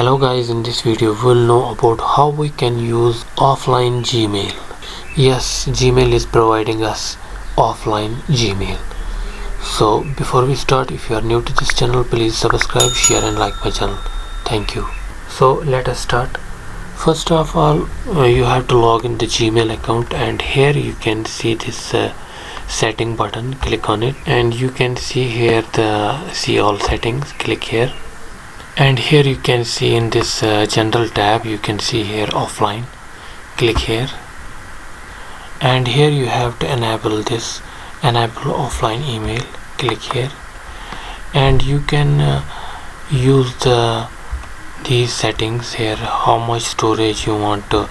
Hello guys, in this video we'll know about how we can use offline Gmail. Yes, Gmail is providing us offline Gmail. So before we start, if you are new to this channel, please subscribe, share and like my channel. Thank you. So let us start. First of all, you have to log in the Gmail account, and here you can see this setting button. Click on it and you can see here the see all settings. Click here. And here you can see in this general tab, you can see here offline. Click here, and here you have to enable this, enable offline email. Click here, and you can use these settings here, how much storage you want to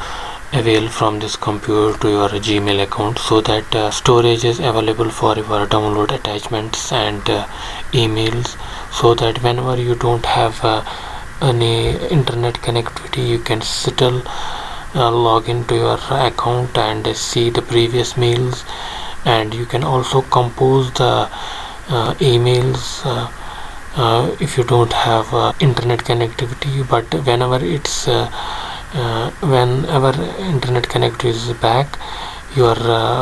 avail from this computer to your Gmail account, so that storage is available for your download attachments and emails, so that whenever you don't have any internet connectivity, you can still log into your account and see the previous mails, and you can also compose the emails if you don't have internet connectivity. But whenever internet connectivity is back, your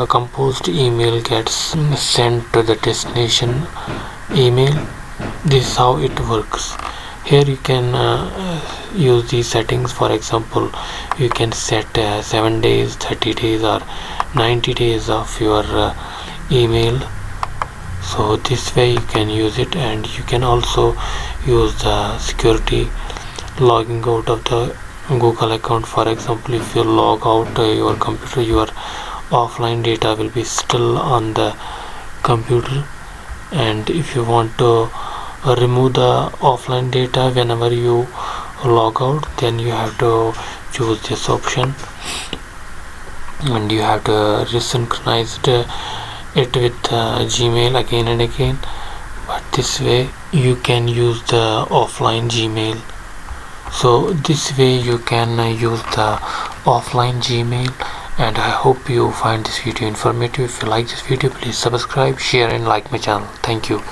composed email gets sent to the destination email. This is how it works. Here you can use these settings. For example, you can set 7 days, 30 days or 90 days of your email. So this way you can use it, and you can also use the security logging out of the Google account. For example, if you log out your computer, your offline data will be still on the computer, and if you want to remove the offline data whenever you log out, then you have to choose this option, and you have to resynchronize it with Gmail again and again. But this way you can use the offline Gmail. So this way you can use the offline Gmail, and I hope you find this video informative. If you like this video, please subscribe, share and like my channel. Thank you.